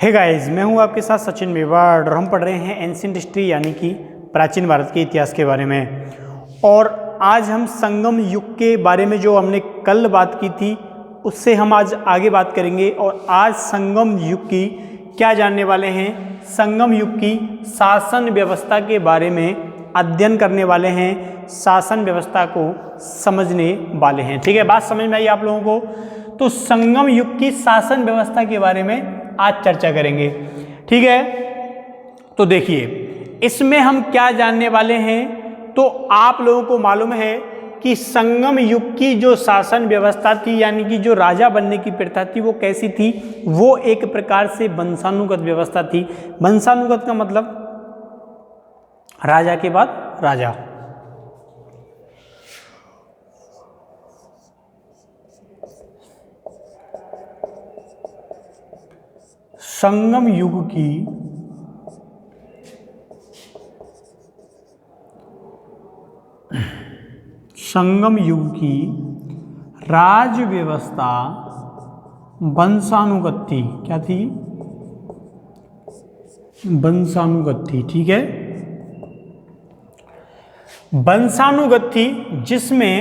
Hey guys, मैं हूं आपके साथ सचिन मेवाड़ और हम पढ़ रहे हैं एंशिएंट हिस्ट्री यानी कि प्राचीन भारत के इतिहास के बारे में। और आज हम संगम युग के बारे में जो हमने कल बात की थी उससे हम आज आगे बात करेंगे। और आज संगम युग की क्या जानने वाले हैं, संगम युग की शासन व्यवस्था के बारे में अध्ययन करने वाले हैं, शासन व्यवस्था को समझने वाले हैं। ठीक है, बात समझ में आई आप लोगों को? तो संगम युग की शासन व्यवस्था के बारे में आज चर्चा करेंगे। ठीक है, तो देखिए इसमें हम क्या जानने वाले हैं। तो आप लोगों को मालूम है कि संगम युग की जो शासन व्यवस्था थी यानी कि जो राजा बनने की प्रथा थी वो कैसी थी। वो एक प्रकार से वंशानुगत व्यवस्था थी। वंशानुगत का मतलब राजा के बाद राजा। संगम युग की राज व्यवस्था वंशानुगत थी। क्या थी? वंशानुगत थी। ठीक है, वंशानुगत थी जिसमें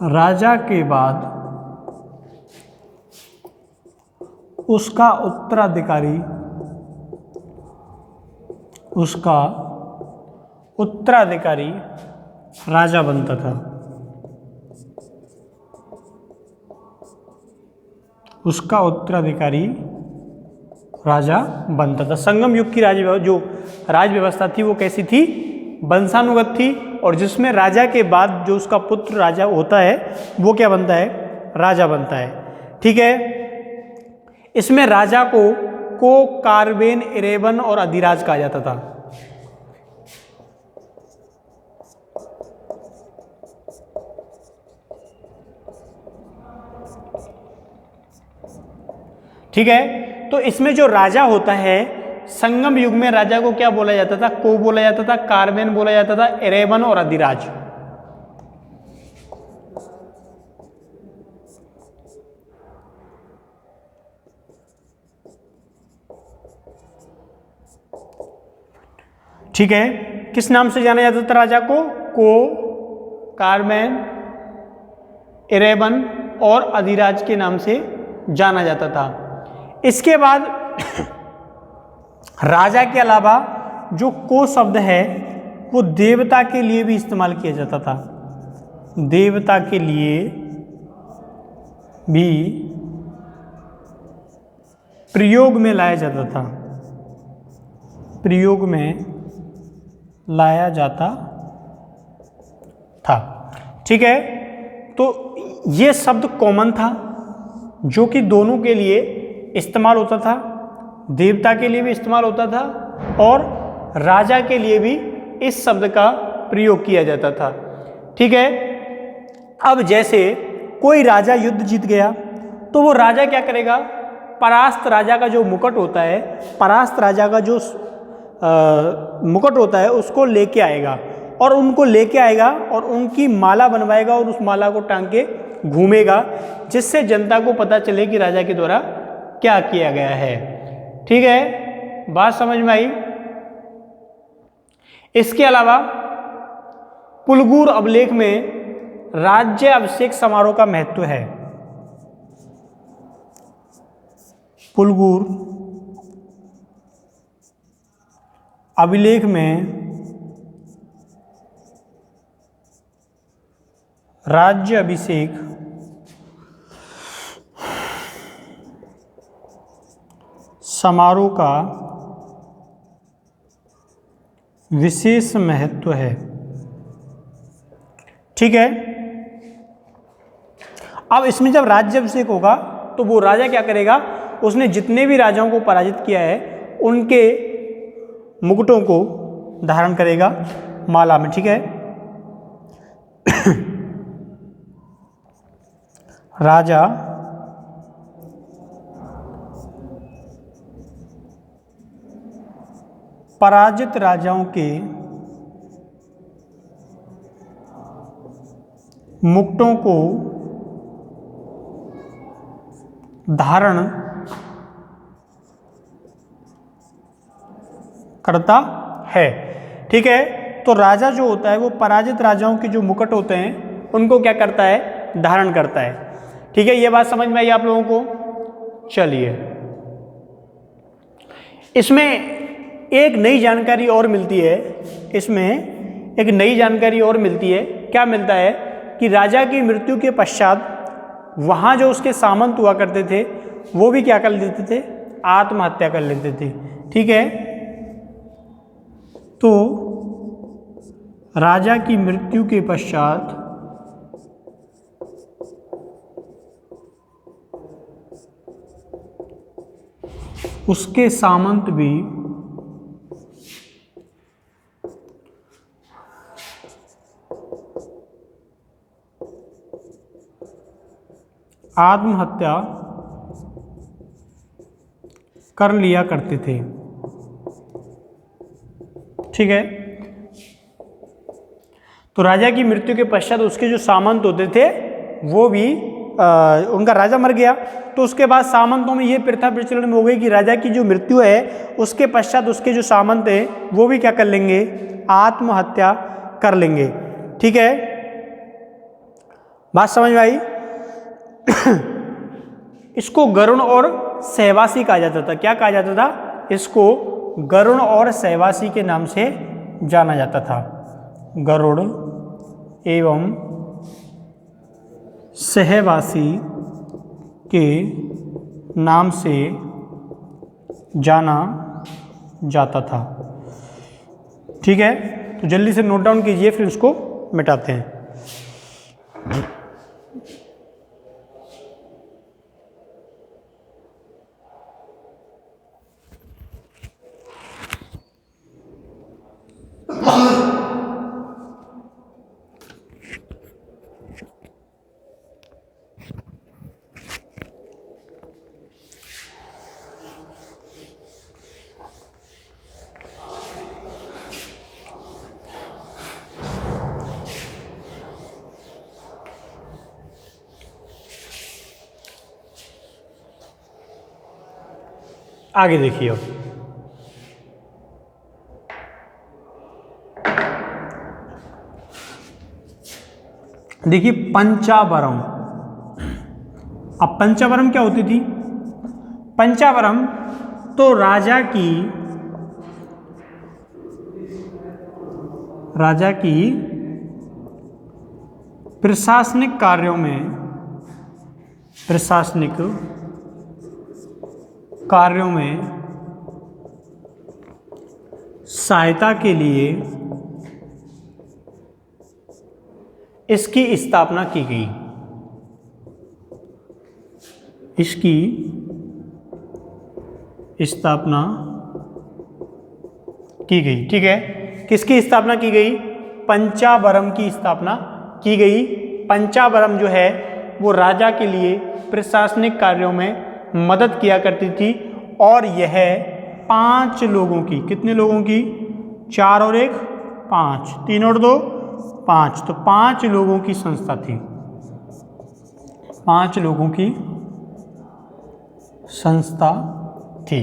राजा के बाद उसका उत्तराधिकारी राजा बनता था। उसका उत्तराधिकारी राजा बनता था। संगम युग की जो राज व्यवस्था थी वो कैसी थी? वंशानुगत थी, और जिसमें राजा के बाद जो उसका पुत्र राजा होता है वो क्या बनता है? राजा बनता है। ठीक है, इसमें राजा को कार्बेन, इरेबन और अधिराज कहा जाता था। ठीक है, तो इसमें जो राजा होता है संगम युग में राजा को क्या बोला जाता था? को बोला जाता था, कार्बेन बोला जाता था, इरेबन और अधिराज। ठीक है, किस नाम से जाना जाता था राजा को? कार्बेन, इरेबन और अधिराज के नाम से जाना जाता था। इसके बाद राजा के अलावा जो को शब्द है वो देवता के लिए भी इस्तेमाल किया जाता था। देवता के लिए भी प्रयोग में लाया जाता था। प्रयोग में लाया जाता था। ठीक है, तो ये शब्द कॉमन था जो कि दोनों के लिए इस्तेमाल होता था। देवता के लिए भी इस्तेमाल होता था और राजा के लिए भी इस शब्द का प्रयोग किया जाता था। ठीक है, अब जैसे कोई राजा युद्ध जीत गया तो वो राजा क्या करेगा? परास्त राजा का जो मुकुट होता है, परास्त राजा का जो मुकुट होता है उसको लेके आएगा और उनकी माला बनवाएगा और उस माला को टांग के घूमेगा, जिससे जनता को पता चले कि राजा के द्वारा क्या किया गया है। ठीक है, बात समझ में आई? इसके अलावा पुलगुर अभिलेख में राज्य अभिषेक समारोह का महत्व है। पुलगुर अभिलेख में राज्य अभिषेक समारोह का विशेष महत्व है। ठीक है, अब इसमें जब राज्य अभिषेक होगा तो वो राजा क्या करेगा? उसने जितने भी राजाओं को पराजित किया है उनके मुकुटों को धारण करेगा माला में। ठीक है, राजा पराजित राजाओं के मुकुटों को धारण करता है। ठीक है, तो राजा जो होता है वो पराजित राजाओं के जो मुकुट होते हैं उनको क्या करता है, धारण करता है। ठीक है, ये बात समझ में आई आप लोगों को। चलिए, इसमें एक नई जानकारी और मिलती है, इसमें एक नई जानकारी और मिलती है। क्या मिलता है कि राजा की मृत्यु के पश्चात वहाँ जो उसके सामंत हुआ करते थे वो भी क्या कर लेते थे, आत्महत्या कर लेते थे। ठीक है, तो राजा की मृत्यु के पश्चात उसके सामंत भी आत्महत्या कर लिया करते थे। ठीक है, तो राजा की मृत्यु के पश्चात उसके जो सामंत होते थे वो भी उनका राजा मर गया तो उसके बाद सामंतों में ये प्रथा प्रचलन में हो गई कि राजा की जो मृत्यु है उसके पश्चात उसके जो सामंत हैं वो भी क्या कर लेंगे, आत्महत्या कर लेंगे। ठीक है, बात समझ में आई। इसको गरुण और सहवासी कहा जाता था। क्या कहा जाता था, इसको गरुण और सहवासी के नाम से जाना जाता था। गरुड़ एवं सहवासी के नाम से जाना जाता था। ठीक है, तो जल्दी से नोट डाउन कीजिए, फिर इसको मिटाते हैं। आगे देखिए, देखिए पंचावरम। अब पंचावरम क्या होती थी, पंचावरम तो राजा की प्रशासनिक कार्यों में सहायता के लिए इसकी स्थापना की गई। इसकी स्थापना की गई। ठीक है, किसकी स्थापना की गई, पंचावरम की स्थापना की गई। पंचावरम जो है वो राजा के लिए प्रशासनिक कार्यों में मदद किया करती थी और यह 5 लोगों की, कितने लोगों की, 4 और 1 5, 3 और 2 5, तो 5 लोगों की संस्था थी। 5 लोगों की संस्था थी।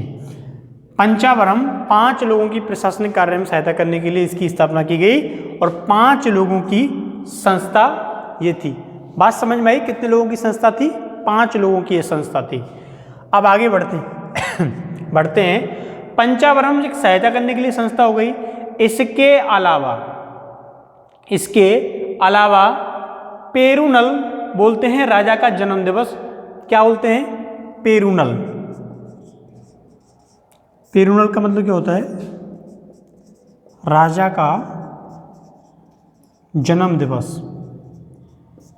पंचावरम 5 लोगों की प्रशासनिक कार्य में सहायता करने के लिए इसकी स्थापना की गई और 5 लोगों की संस्था ये थी। बात समझ में आई, कितने लोगों की संस्था थी, 5 लोगों की ये संस्था थी। अब आगे बढ़ते हैं। पंचावरम एक सहायता करने के लिए संस्था हो गई। इसके अलावा पेरुनल बोलते हैं राजा का जन्म दिवस। क्या बोलते हैं, पेरुनल। पेरुनल का मतलब क्या होता है, राजा का जन्म दिवस।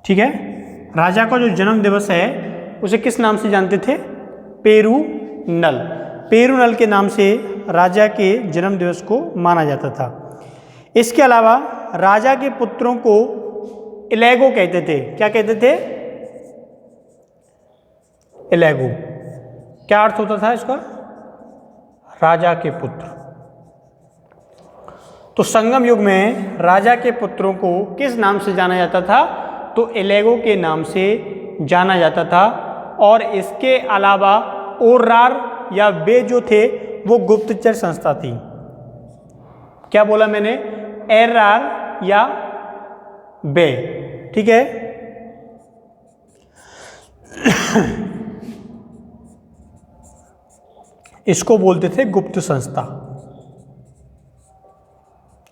ठीक है, राजा का जो जन्म दिवस है उसे किस नाम से जानते थे, पेरुनल। पेरुनल के नाम से राजा के जन्म दिवस को माना जाता था। इसके अलावा राजा के पुत्रों को इलेगो कहते थे। क्या कहते थे, इलेगो। क्या अर्थ होता था इसका, राजा के पुत्र। तो संगम युग में राजा के पुत्रों को किस नाम से जाना जाता था, तो इलेगो के नाम से जाना जाता था। और इसके अलावा ओर्रार या बे जो थे वो गुप्तचर संस्था थी। क्या बोला मैंने? एर्रार या बे, ठीक है। इसको बोलते थे गुप्त संस्था,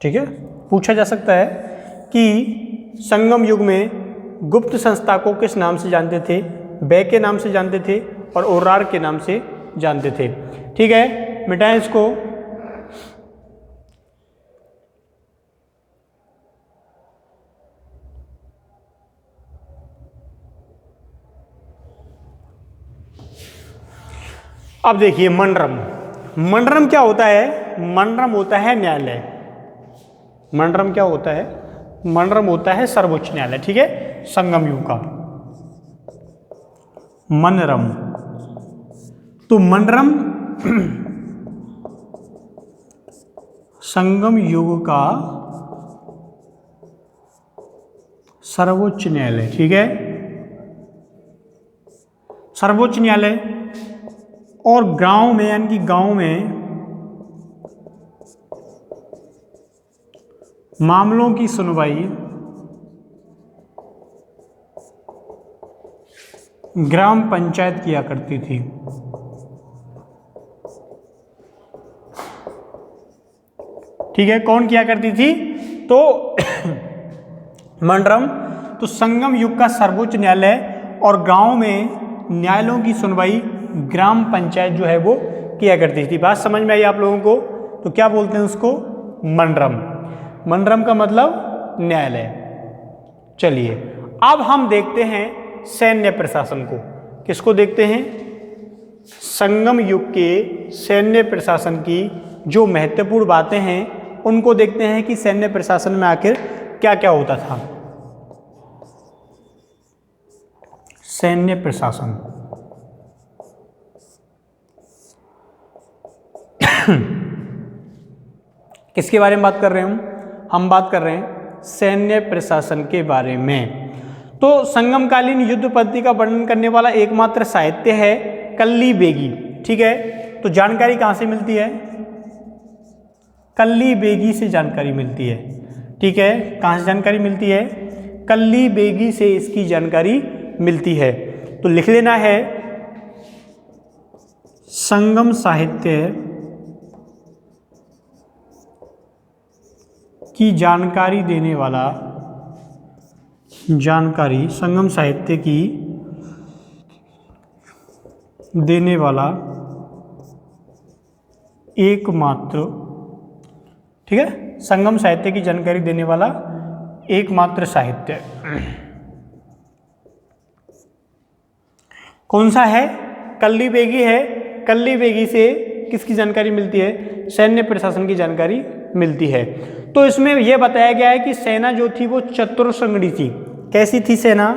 ठीक है। पूछा जा सकता है कि संगम युग में गुप्त संस्था को किस नाम से जानते थे? बे के नाम से जानते थे और ओर्रार के नाम से जानते थे, ठीक है। मिटाएं इसको। अब देखिए मंडरम। मंडरम क्या होता है? मंडरम होता है न्यायालय। मंडरम क्या होता है? मंडरम होता है सर्वोच्च न्यायालय, ठीक है, संगम युग का। मनरम, तो मंडरम संगम युग का सर्वोच्च न्यायालय, ठीक है, सर्वोच्च न्यायालय। और गांव में, यानी कि गांव में मामलों की सुनवाई ग्राम पंचायत किया करती थी। ठीक है, कौन किया करती थी? तो मंडरम तो संगम युग का सर्वोच्च न्यायालय, और गांव में न्यायालयों की सुनवाई ग्राम पंचायत जो है वो किया करती थी। बात समझ में आई आप लोगों को? तो क्या बोलते हैं उसको? मंडरम। मंडरम का मतलब न्यायालय। चलिए अब हम देखते हैं सैन्य प्रशासन को। किसको देखते हैं? संगम युग के सैन्य प्रशासन की जो महत्वपूर्ण बातें हैं उनको देखते हैं कि सैन्य प्रशासन में आखिर क्या क्या होता था। सैन्य प्रशासन किसके बारे में बात कर रहे हैं हम बात कर रहे हैं सैन्य प्रशासन के बारे में। तो संगमकालीन युद्ध पद्धति का वर्णन करने वाला एकमात्र साहित्य है कल्ली बेगी। ठीक है, तो जानकारी कहाँ से मिलती है? कल्ली बेगी से जानकारी मिलती है। ठीक है, कहाँ से जानकारी मिलती है? कल्ली बेगी से इसकी जानकारी मिलती है। तो लिख लेना है संगम साहित्य की जानकारी देने वाला, जानकारी संगम साहित्य की देने वाला एकमात्र, ठीक है, संगम साहित्य की जानकारी देने वाला एकमात्र साहित्य कौन सा है? कल्ली बेगी है। कल्ली बेगी से किसकी जानकारी मिलती है? सैन्य प्रशासन की जानकारी मिलती है। तो इसमें यह बताया गया है कि सेना जो थी वो चतुर्संगड़ी थी। कैसी थी सेना?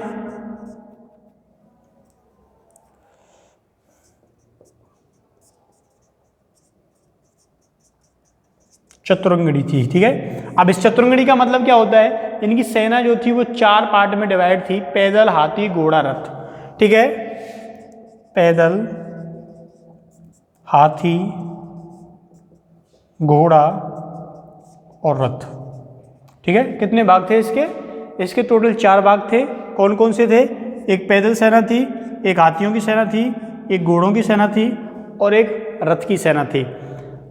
चतुरंगड़ी थी। ठीक है, अब इस चतुरंगड़ी का मतलब क्या होता है? यानी कि सेना जो थी वो 4 पार्ट में डिवाइड थी: पैदल, हाथी, घोड़ा, रथ। ठीक है, पैदल, हाथी, घोड़ा और रथ। ठीक है, कितने भाग थे इसके? इसके टोटल 4 भाग थे। कौन कौन से थे? एक पैदल सेना थी, एक हाथियों की सेना थी, एक घोड़ों की सेना थी और एक रथ की सेना थी।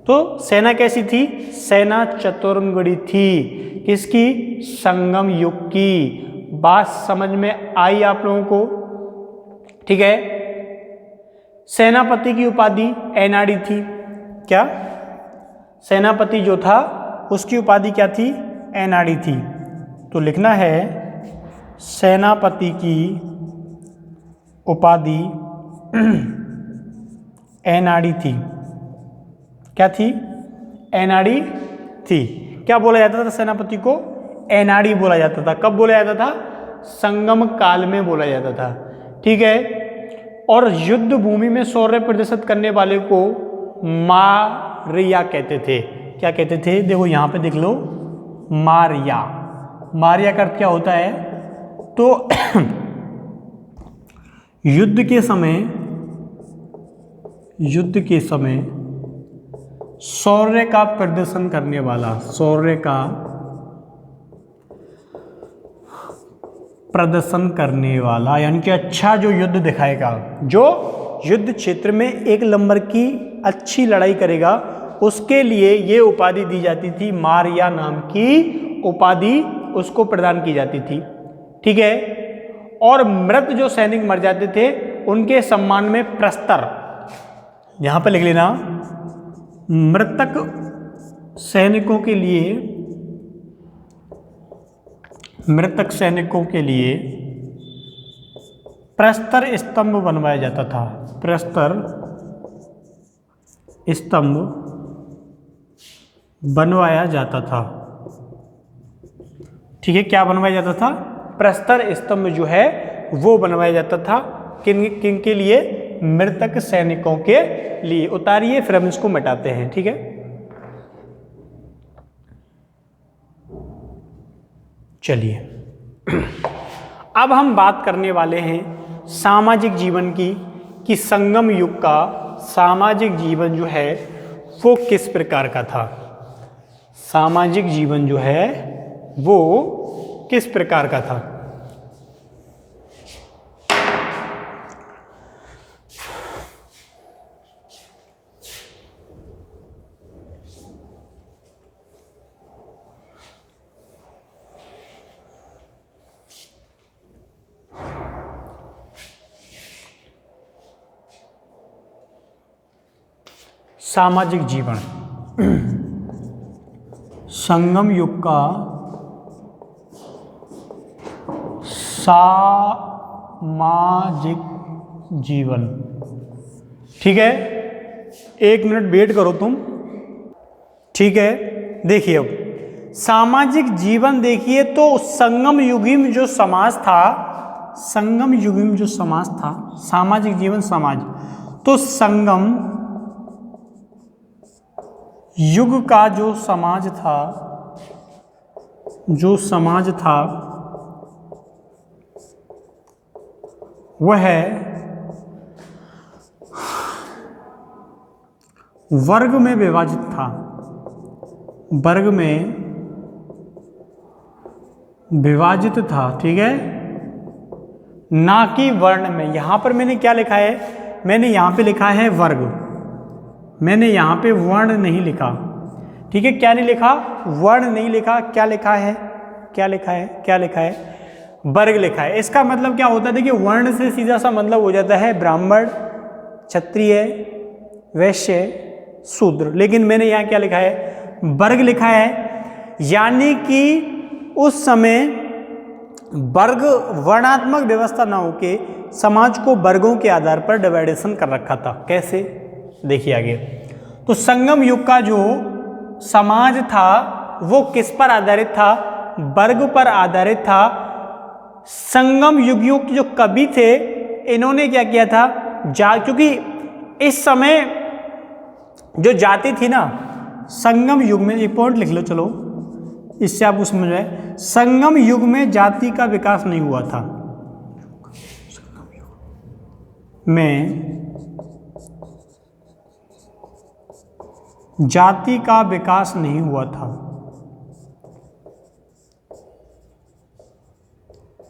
तो सेना कैसी थी? सेना चतुरंगड़ी थी। किसकी? संगम युग की। बात समझ में आई आप लोगों को? ठीक है, सेनापति की उपाधि एनाड़ी थी। क्या? सेनापति जो था उसकी उपाधि क्या थी? एनाड़ी थी। तो लिखना है सेनापति की उपाधि एनाड़ी थी। क्या थी? एनाड़ी थी। क्या बोला जाता था सेनापति को? एनाड़ी बोला जाता था। कब बोला जाता था? संगम काल में बोला जाता था। ठीक है, और युद्ध भूमि में शौर्य प्रदर्शित करने वाले को मारिया कहते थे। क्या कहते थे? देखो यहां पे देख लो, मारिया। मारिया का अर्थ क्या होता है? तो युद्ध के समय शौर्य का प्रदर्शन करने वाला, शौर्य का प्रदर्शन करने वाला, यानी कि अच्छा जो युद्ध दिखाएगा, जो युद्ध क्षेत्र में एक नंबर की अच्छी लड़ाई करेगा, उसके लिए ये उपाधि दी जाती थी। मारिया नाम की उपाधि उसको प्रदान की जाती थी। ठीक है। और मृत जो सैनिक मर जाते थे उनके सम्मान में प्रस्तर, यहां पर लिख लेना, मृतक सैनिकों के लिए प्रस्तर स्तंभ बनवाया जाता था। प्रस्तर स्तंभ बनवाया जाता था। ठीक है, क्या बनवाया जाता था? प्रस्तर स्तंभ जो है वो बनवाया जाता था। किन के लिए? मृतक सैनिकों के लिए। उतारिए, फिर हम इसको मिटाते हैं। ठीक है, चलिए अब हम बात करने वाले हैं सामाजिक जीवन की, कि संगम युग का सामाजिक जीवन जो है वो किस प्रकार का था। सामाजिक जीवन जो है वो किस प्रकार का था। सामाजिक जीवन, संगम युग का सामाजिक जीवन। ठीक है, 1 मिनट वेट करो तुम। ठीक है, देखिए अब सामाजिक जीवन देखिए तो संगम युगी में जो समाज था, संगम युगी में जो समाज था, सामाजिक जीवन समाज, तो संगम युग का जो समाज था, वह वर्ग में विभाजित था। वर्ग में विभाजित था। ठीक है, ना कि वर्ण में। यहां पर मैंने क्या लिखा है? मैंने यहां पे लिखा है वर्ग, मैंने यहाँ पे वर्ण नहीं लिखा। ठीक है, क्या नहीं लिखा? वर्ण नहीं लिखा। क्या लिखा है? क्या लिखा है? क्या लिखा है? वर्ग लिखा है। इसका मतलब क्या होता है? देखिए, वर्ण से सीधा सा मतलब हो जाता है ब्राह्मण, क्षत्रिय, वैश्य, शूद्र। लेकिन मैंने यहाँ क्या लिखा है? वर्ग लिखा है। यानी कि उस समय वर्ग वर्णात्मक व्यवस्था ना होके समाज को वर्गों के आधार पर डिवाइडेशन कर रखा था। कैसे? देखिए आगे। तो संगम युग का जो समाज था वो किस पर आधारित था? वर्ग पर आधारित था। संगम युगियों के जो कवि थे इन्होंने क्या किया था? क्योंकि इस समय जो जाति थी ना, संगम युग में, एक पॉइंट लिख लो चलो, इससे आप समझ जाए, संगम युग में जाति का विकास नहीं हुआ था। जाति का विकास नहीं हुआ था,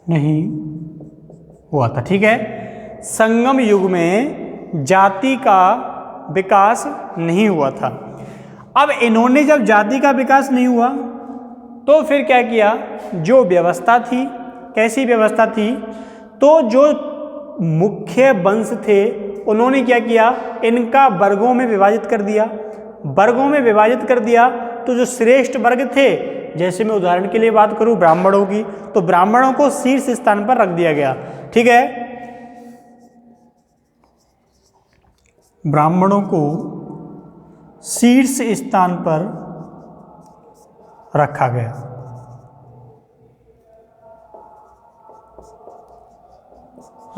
नहीं हुआ था। ठीक है, संगम युग में जाति का विकास नहीं हुआ था। अब इन्होंने जब जाति का विकास नहीं हुआ तो फिर क्या किया? जो व्यवस्था थी, कैसी व्यवस्था थी? तो जो मुख्य वंश थे उन्होंने क्या किया? इनका वर्गों में विभाजित कर दिया। वर्गों में विभाजित कर दिया तो जो श्रेष्ठ वर्ग थे, जैसे मैं उदाहरण के लिए बात करूं ब्राह्मणों की, तो ब्राह्मणों को शीर्ष स्थान पर रख दिया गया। ठीक है, ब्राह्मणों को शीर्ष स्थान पर रखा गया।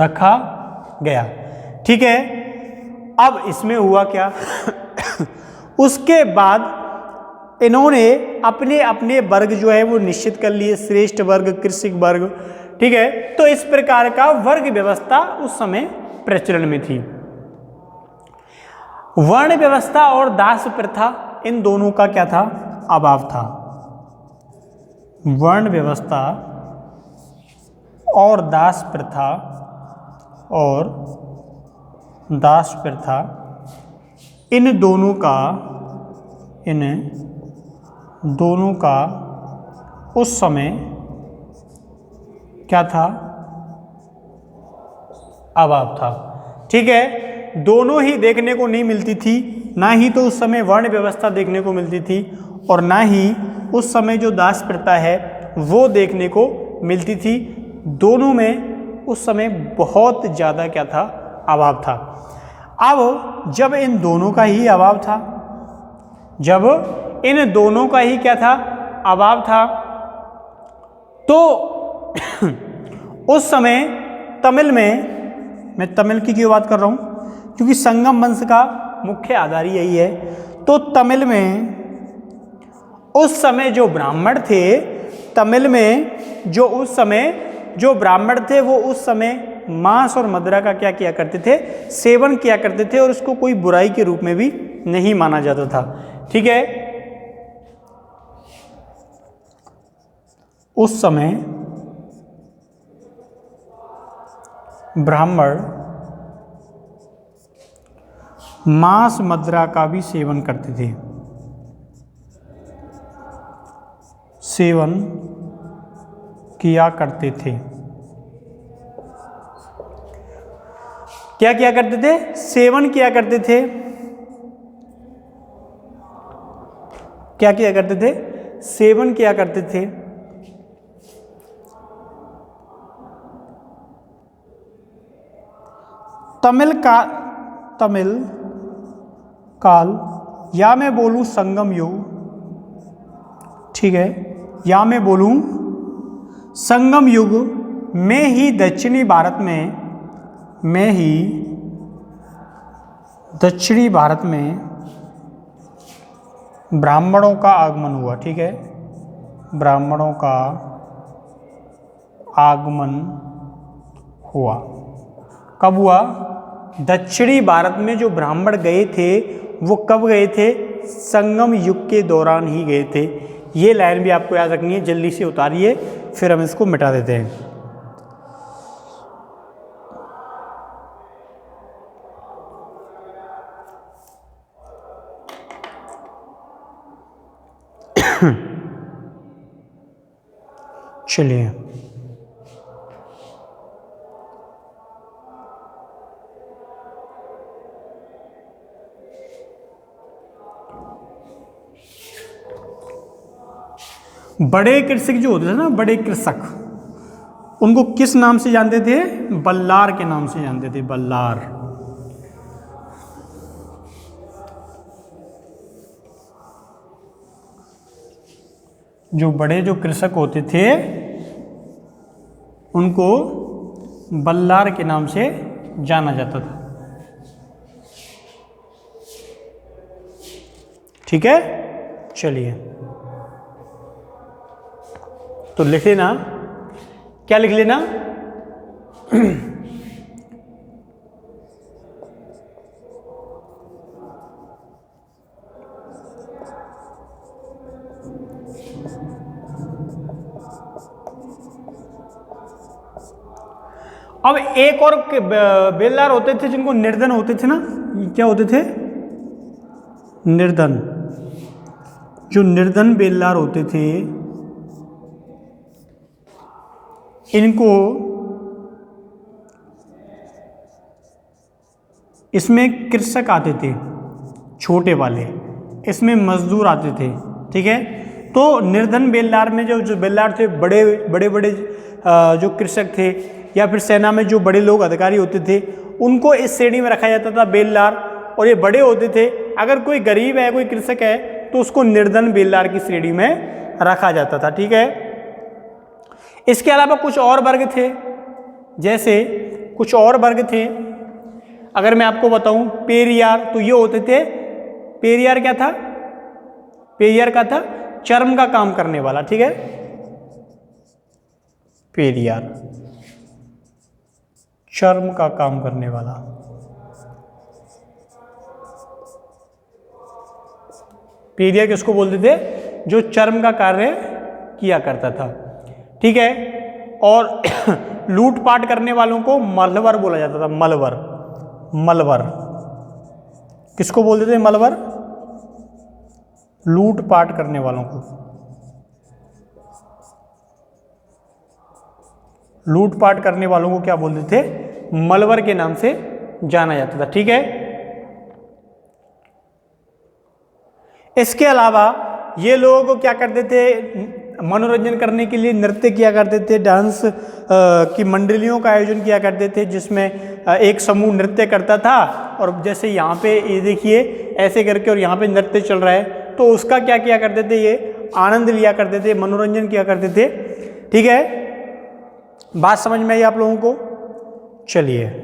रखा गया। ठीक है, अब इसमें हुआ क्या? उसके बाद इन्होंने अपने अपने वर्ग जो है वो निश्चित कर लिए। श्रेष्ठ वर्ग, कृषिक वर्ग, ठीक है। तो इस प्रकार का वर्ग व्यवस्था उस समय प्रचलन में थी। वर्ण व्यवस्था और दास प्रथा, इन दोनों का क्या था? अभाव था। वर्ण व्यवस्था और दास प्रथा इन दोनों का उस समय क्या था? अभाव था। ठीक है, दोनों ही देखने को नहीं मिलती थी, ना ही तो उस समय वर्ण व्यवस्था देखने को मिलती थी और ना ही उस समय जो दास प्रथा है वो देखने को मिलती थी। दोनों में उस समय बहुत ज़्यादा क्या था? अभाव था। अब जब इन दोनों का ही अभाव था, क्या था? अभाव था, तो उस समय तमिल में, मैं तमिल की क्यों बात कर रहा हूँ? क्योंकि संगम वंश का मुख्य आधार यही है। तो तमिल में उस समय जो ब्राह्मण थे, वो उस समय मांस और मदिरा का क्या किया करते थे? सेवन किया करते थे, और उसको कोई बुराई के रूप में भी नहीं माना जाता था। ठीक है, उस समय ब्राह्मण मांस मदिरा का भी सेवन करते थे, सेवन किया करते थे। क्या किया करते थे? सेवन किया करते थे। क्या किया करते थे? सेवन किया करते थे। तमिल काल, या मैं बोलूं संगम युग, ठीक है, या मैं बोलूं संगम युग में ही दक्षिणी भारत में ब्राह्मणों का आगमन हुआ। ठीक है, ब्राह्मणों का आगमन हुआ। कब हुआ? दक्षिणी भारत में जो ब्राह्मण गए थे वो कब गए थे? संगम युग के दौरान ही गए थे। ये लाइन भी आपको याद रखनी है, जल्दी से उतारिए, फिर हम इसको मिटा देते हैं। चलिए, बड़े कृषक जो होते थे ना, बड़े कृषक, उनको किस नाम से जानते थे? बल्लार के नाम से जानते थे, बल्लार। जो कृषक होते थे उनको बल्लार के नाम से जाना जाता था। ठीक है, चलिए, तो लिख लेना, क्या लिख लेना? अब एक और बेलदार होते थे जिनको निर्धन होते थे ना, क्या होते थे? निर्धन। जो निर्धन बेलदार होते थे इनको, इसमें कृषक आते थे छोटे वाले, इसमें मजदूर आते थे। ठीक है, तो निर्धन बेलदार में जो बेलदार थे, बड़े जो कृषक थे या फिर सेना में जो बड़े लोग अधिकारी होते थे, उनको इस श्रेणी में रखा जाता था, बेलदार। और ये बड़े होते थे। अगर कोई गरीब है, कोई कृषक है, तो उसको निर्धन बेलदार की श्रेणी में रखा जाता था। ठीक है, इसके अलावा कुछ और वर्ग थे, जैसे कुछ और वर्ग थे, अगर मैं आपको बताऊं, पेरियार, तो ये होते थे, पेरियार क्या था? पेरियार का था चर्म का काम करने वाला। ठीक है, पेरियार, चर्म का काम करने वाला। पेरियार किसको बोलते थे? जो चर्म का कार्य किया करता था। ठीक है। और लूटपाट करने वालों को मलवर बोला जाता था। मलवर, मलवर किसको बोलते थे? मलवर, लूटपाट करने वालों को, लूटपाट करने वालों को क्या बोलते थे? मलवर के नाम से जाना जाता था। ठीक है। इसके अलावा ये लोग क्या करते थे? मनोरंजन करने के लिए नृत्य किया करते थे, डांस की मंडलियों का आयोजन किया करते थे, जिसमें एक समूह नृत्य करता था। और जैसे यहाँ पे ये देखिए ऐसे करके, और यहाँ पे नृत्य चल रहा है, तो उसका क्या किया करते थे? ये आनंद लिया करते थे, मनोरंजन किया करते थे। ठीक है। बात समझ में आई आप लोगों को? चलिए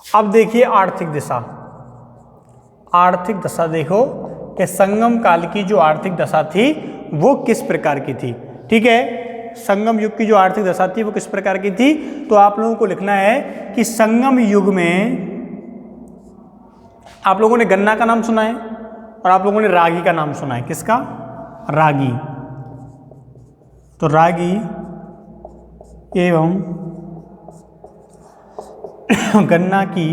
अब देखिए आर्थिक दिशा। आर्थिक दशा देखो कि संगम काल की जो आर्थिक दशा थी वो किस प्रकार की थी। ठीक है। संगम युग की जो आर्थिक दशा थी वो किस प्रकार की थी? तो आप लोगों को लिखना है कि संगम युग में आप लोगों ने गन्ना का नाम सुना है और आप लोगों ने रागी का नाम सुना है। किसका? रागी। तो रागी एवं गन्ना की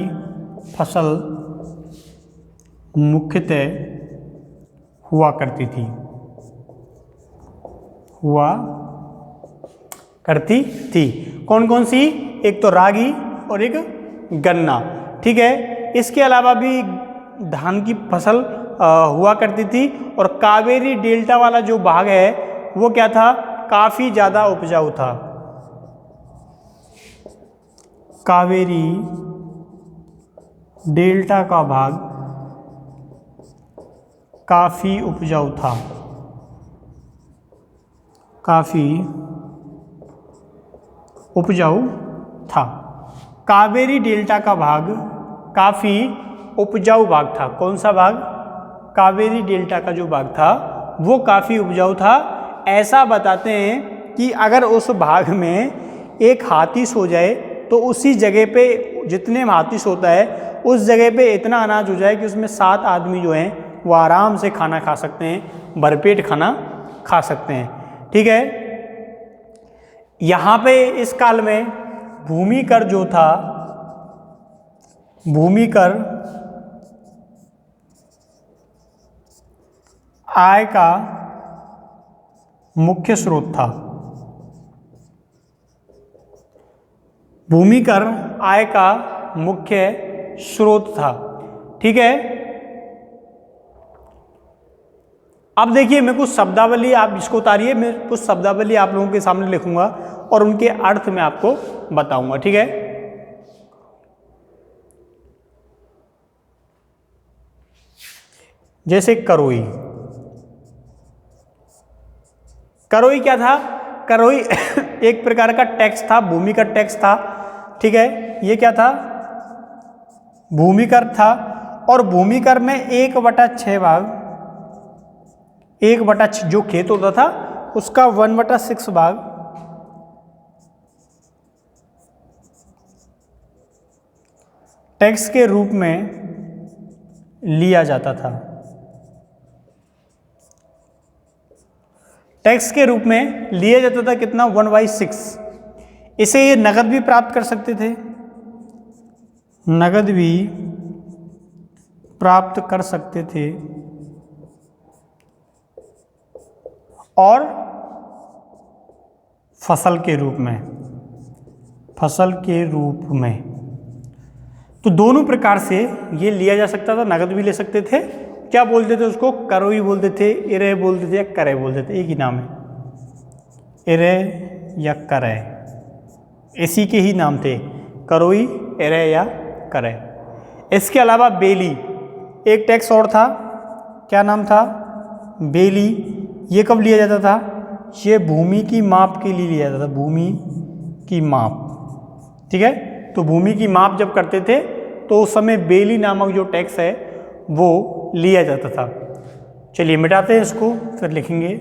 फसल मुख्यतः हुआ करती थी, हुआ करती थी। कौन कौन सी? एक तो रागी और एक गन्ना। ठीक है। इसके अलावा भी धान की फसल हुआ करती थी। और कावेरी डेल्टा वाला जो भाग है वो क्या था? काफ़ी ज़्यादा उपजाऊ था। कावेरी डेल्टा का भाग काफ़ी उपजाऊ था, काफ़ी उपजाऊ था। कावेरी डेल्टा का भाग काफ़ी उपजाऊ भाग था। कौन सा भाग? कावेरी डेल्टा का जो भाग था वो काफ़ी उपजाऊ था। ऐसा बताते हैं कि अगर उस भाग में एक हाथी सो जाए तो उसी जगह पे जितने में हाथी सोता है उस जगह पे इतना अनाज हो जाए कि उसमें 7 आदमी जो हैं वो आराम से खाना खा सकते हैं, भरपेट खाना खा सकते हैं। ठीक है। यहाँ पे इस काल में भूमि कर जो था, भूमि कर आय का मुख्य स्रोत था। भूमि कर आय का मुख्य स्रोत था। ठीक है। अब देखिए मैं कुछ शब्दावली, आप इसको उतारिए, मैं कुछ शब्दावली आप लोगों के सामने लिखूंगा और उनके अर्थ मैं आपको बताऊंगा। ठीक है। जैसे करोई। करोई क्या था? करोई एक प्रकार का टैक्स था, भूमि का टैक्स था। ठीक है। ये क्या था? भूमि कर था। और भूमि कर में 1/6 भाग, 1/6 जो खेत होता था उसका 1/6 भाग टैक्स के रूप में लिया जाता था। टैक्स के रूप में लिया जाता था। कितना? 1/6। इसे ये नगद भी प्राप्त कर सकते थे, नगद भी प्राप्त कर सकते थे। और फसल के रूप में, फसल के रूप में, तो दोनों प्रकार से ये लिया जा सकता था। नगद भी ले सकते थे। क्या बोलते थे उसको? करोई बोलते थे, इरे बोलते थे या करे बोलते थे। एक ही नाम है, इरे या करे, इसी के ही नाम थे। करोई, एरे या करे। इसके अलावा बेली, एक टैक्स और था, क्या नाम था? बेली। ये कब लिया जाता था? ये भूमि की माप के लिए लिया जाता था, भूमि की माप। ठीक है, तो भूमि की माप जब करते थे तो उस समय बेली नामक जो टैक्स है वो लिया जाता था। चलिए मिटाते हैं इसको, फिर लिखेंगे।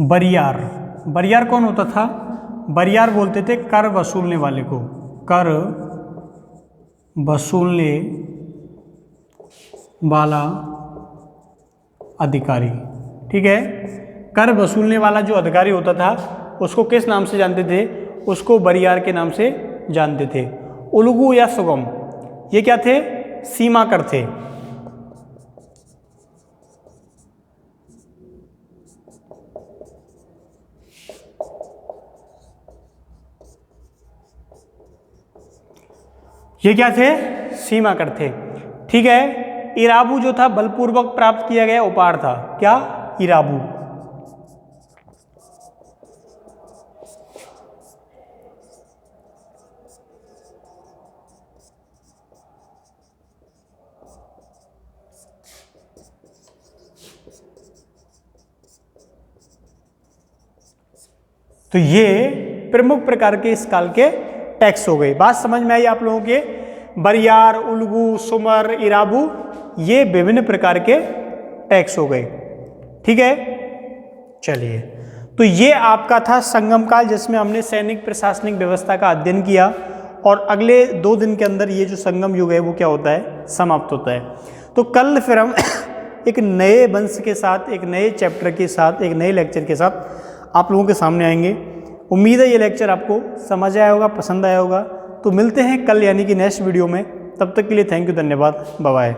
बरियार, बरियार कौन होता था? बरियार बोलते थे कर वसूलने वाले को, कर वसूलने वाला अधिकारी। ठीक है, कर वसूलने वाला जो अधिकारी होता था उसको किस नाम से जानते थे? उसको बरियार के नाम से जानते थे। उलगू या सुगम, ये क्या थे? सीमा कर थे। ये क्या थे? सीमा कर थे। ठीक है, इराबू जो था बलपूर्वक प्राप्त किया गया उपहार था। क्या? इराबू। तो ये प्रमुख प्रकार के इस काल के टैक्स हो गए। बात समझ में आई आप लोगों के? बरियार, उलगू, सुमर, इराबू, ये विभिन्न प्रकार के टैक्स हो गए। ठीक है, चलिए, तो ये आपका था संगम काल, जिसमें हमने सैनिक प्रशासनिक व्यवस्था का अध्ययन किया। और अगले 2 दिन के अंदर ये जो संगम युग है वो क्या होता है? समाप्त होता है। तो कल फिर हम एक नए वंश के साथ, एक नए चैप्टर के साथ, एक नए लेक्चर के साथ आप लोगों के सामने आएंगे। उम्मीद है ये लेक्चर आपको समझ आया होगा, पसंद आया होगा। तो मिलते हैं कल यानी कि नेक्स्ट वीडियो में। तब तक के लिए थैंक यू, धन्यवाद, बाय बाय।